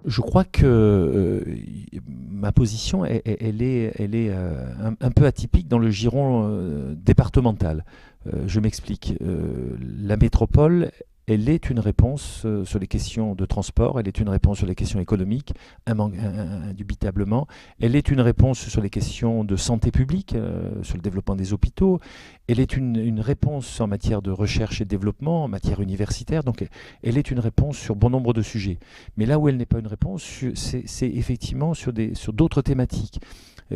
Je crois que ma position, elle est un peu atypique dans le giron départemental. Je m'explique. La métropole, elle est une réponse sur les questions de transport, elle est une réponse sur les questions économiques, indubitablement. Elle est une réponse sur les questions de santé publique, sur le développement des hôpitaux. Elle est une réponse en matière de recherche et développement, en matière universitaire. Donc, elle est une réponse sur bon nombre de sujets. Mais là où elle n'est pas une réponse, c'est effectivement sur d'autres thématiques.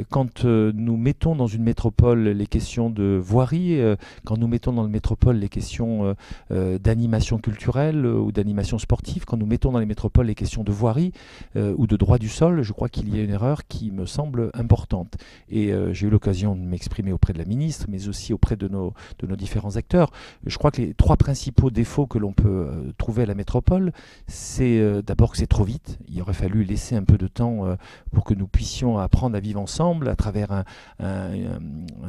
Quand nous mettons dans une métropole les questions de voirie, quand nous mettons dans une métropole les questions d'animation culturelle ou d'animation sportive, quand nous mettons dans les métropoles les questions de voirie ou de droit du sol, je crois qu'il y a une erreur qui me semble importante. Et j'ai eu l'occasion de m'exprimer auprès de la ministre, mais aussi auprès de nos différents acteurs. Je crois que les trois principaux défauts que l'on peut trouver à la métropole, c'est d'abord que c'est trop vite. Il aurait fallu laisser un peu de temps pour que nous puissions apprendre à vivre ensemble à travers un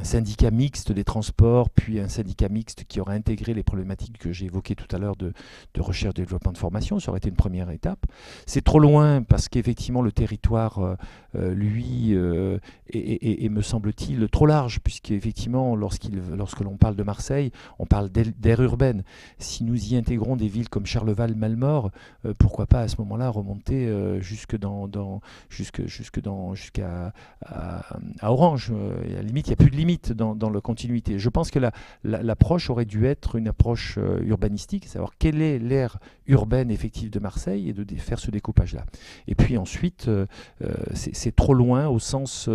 syndicat mixte des transports, puis un syndicat mixte qui aurait intégré les problématiques que j'ai évoquées tout à l'heure de recherche, de développement, de formation. Ça aurait été une première étape. C'est trop loin parce qu'effectivement le territoire, lui, est, me semble-t-il, trop large, puisqu'effectivement, lorsque l'on parle de Marseille, on parle d'aire urbaine. Si nous y intégrons des villes comme Charleval, Malmort, pourquoi pas à ce moment-là remonter jusqu'à Orange. À la limite, il n'y a plus de limite dans la continuité. Je pense que l'approche aurait dû être une approche urbanistique, savoir quelle est l'aire urbaine effective de Marseille et de faire ce découpage-là. Et puis ensuite, c'est trop loin au sens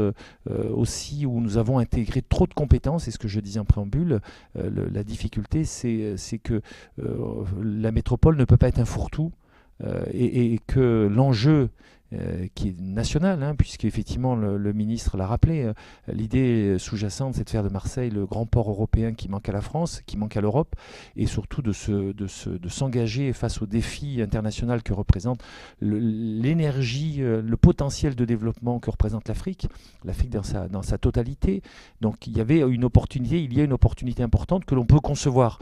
aussi où nous avons intégré trop de compétences, et ce que je disais en préambule, la difficulté, c'est que la métropole ne peut pas être un fourre-tout, et que l'enjeu qui est national, puisque effectivement le ministre l'a rappelé, l'idée sous-jacente, c'est de faire de Marseille le grand port européen qui manque à la France, qui manque à l'Europe, et surtout de s'engager face au défi international que représente l'énergie, le potentiel de développement que représente l'Afrique dans sa totalité. Donc il y a une opportunité importante que l'on peut concevoir.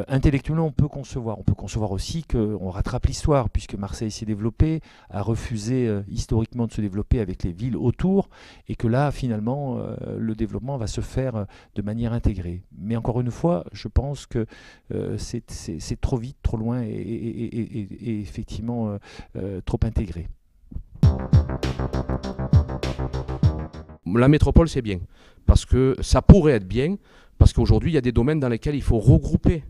Intellectuellement, on peut concevoir aussi qu'on rattrape l'histoire, puisque Marseille s'est développée, a refusé historiquement de se développer avec les villes autour, et que là, finalement, le développement va se faire de manière intégrée. Mais encore une fois, je pense que c'est trop vite, trop loin et effectivement trop intégré. La métropole, c'est bien, parce que ça pourrait être bien, parce qu'aujourd'hui, il y a des domaines dans lesquels il faut regrouper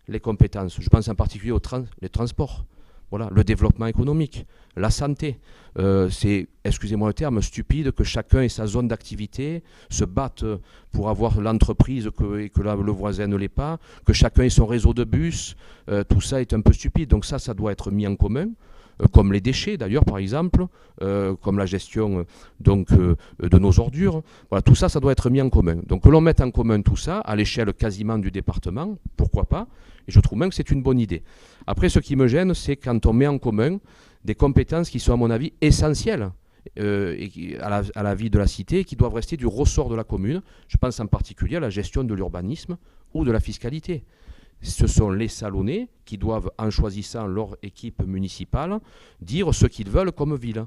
les compétences. Je pense en particulier les transports. Voilà, le développement économique, la santé. C'est, excusez-moi le terme, stupide que chacun ait sa zone d'activité, se batte pour avoir l'entreprise et que le voisin ne l'ait pas, que chacun ait son réseau de bus. Tout ça est un peu stupide. Donc ça doit être mis en commun. Comme les déchets d'ailleurs par exemple, comme la gestion de nos ordures. Voilà, tout ça doit être mis en commun. Donc que l'on mette en commun tout ça à l'échelle quasiment du département, pourquoi pas, et je trouve même que c'est une bonne idée. Après, ce qui me gêne, c'est quand on met en commun des compétences qui sont à mon avis essentielles à la vie de la cité, qui doivent rester du ressort de la commune. Je pense en particulier à la gestion de l'urbanisme ou de la fiscalité. Ce sont les Salonnais qui doivent, en choisissant leur équipe municipale, dire ce qu'ils veulent comme ville.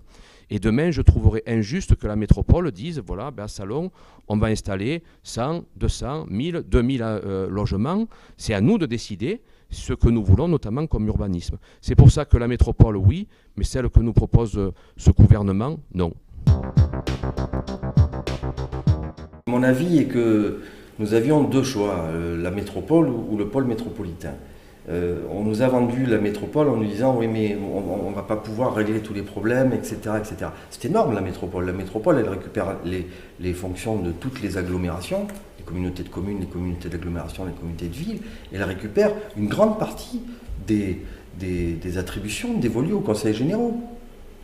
Et demain, je trouverais injuste que la métropole dise, voilà, à Salon, on va installer 100, 200, 1000, 2000 logements. C'est à nous de décider ce que nous voulons, notamment comme urbanisme. C'est pour ça que la métropole, oui, mais celle que nous propose ce gouvernement, non. Mon avis est que nous avions deux choix, la métropole ou le pôle métropolitain. On nous a vendu la métropole en nous disant oui mais on ne va pas pouvoir régler tous les problèmes, etc. etc. C'est énorme la métropole. La métropole, elle récupère les fonctions de toutes les agglomérations, les communautés de communes, les communautés d'agglomération, les communautés de villes, et elle récupère une grande partie des attributions dévolues aux conseils généraux,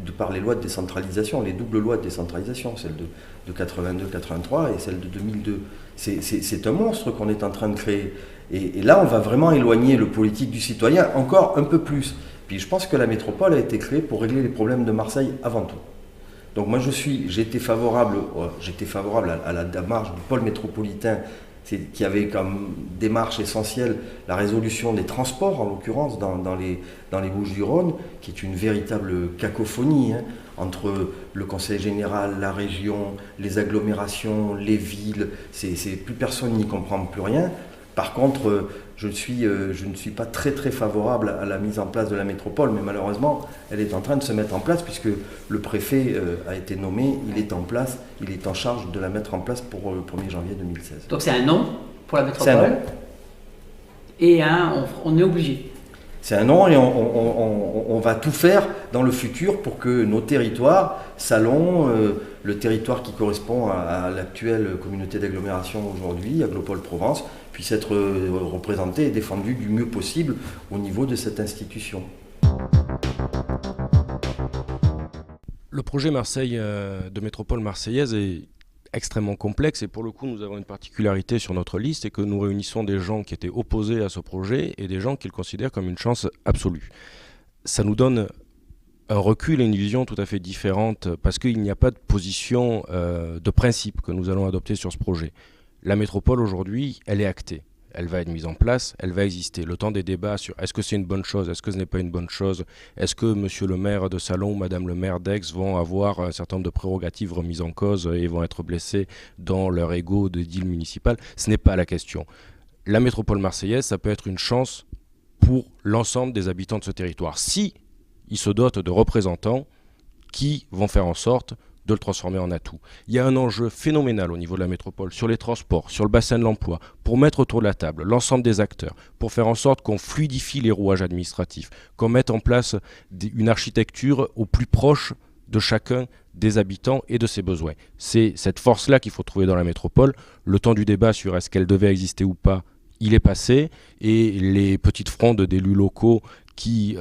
de par les lois de décentralisation, les doubles lois de décentralisation, celle de 82-83 et celle de 2002. C'est un monstre qu'on est en train de créer. Et là, on va vraiment éloigner le politique du citoyen encore un peu plus. Puis je pense que la métropole a été créée pour régler les problèmes de Marseille avant tout. Donc moi, j'étais favorable à la démarche du pôle métropolitain, qui avait comme démarche essentielle la résolution des transports, en l'occurrence dans les Bouches-du-Rhône, qui est une véritable cacophonie, hein, entre le Conseil général, la région, les agglomérations, les villes. Plus personne n'y comprend plus rien. Par contre, je ne suis pas très favorable à la mise en place de la métropole, mais malheureusement, elle est en train de se mettre en place puisque le préfet a été nommé, il est en place, il est en charge de la mettre en place pour le 1er janvier 2016. Donc c'est un non pour la métropole. C'est un non. Et on est obligé. C'est un non et on va tout faire dans le futur pour que nos territoires, Salon, le territoire qui correspond à l'actuelle communauté d'agglomération aujourd'hui, Aglopole-Provence, puisse être représenté et défendu du mieux possible au niveau de cette institution. Le projet Marseille de métropole marseillaise est extrêmement complexe et pour le coup nous avons une particularité sur notre liste, c'est que nous réunissons des gens qui étaient opposés à ce projet et des gens qui le considèrent comme une chance absolue. Ça nous donne un recul et une vision tout à fait différente parce qu'il n'y a pas de position de principe que nous allons adopter sur ce projet. La métropole aujourd'hui, elle est actée. Elle va être mise en place, elle va exister. Le temps des débats sur est-ce que c'est une bonne chose, est-ce que ce n'est pas une bonne chose, est-ce que monsieur le maire de Salon, madame le maire d'Aix vont avoir un certain nombre de prérogatives remises en cause et vont être blessés dans leur ego de deal municipal, ce n'est pas la question. La métropole marseillaise, ça peut être une chance pour l'ensemble des habitants de ce territoire. Si ils se dotent de représentants qui vont faire en sorte de le transformer en atout. Il y a un enjeu phénoménal au niveau de la métropole, sur les transports, sur le bassin de l'emploi, pour mettre autour de la table l'ensemble des acteurs, pour faire en sorte qu'on fluidifie les rouages administratifs, qu'on mette en place une architecture au plus proche de chacun des habitants et de ses besoins. C'est cette force-là qu'il faut trouver dans la métropole. Le temps du débat sur est-ce qu'elle devait exister ou pas, il est passé, et les petites frondes d'élus locaux qui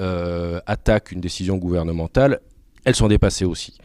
attaquent une décision gouvernementale, elles sont dépassées aussi.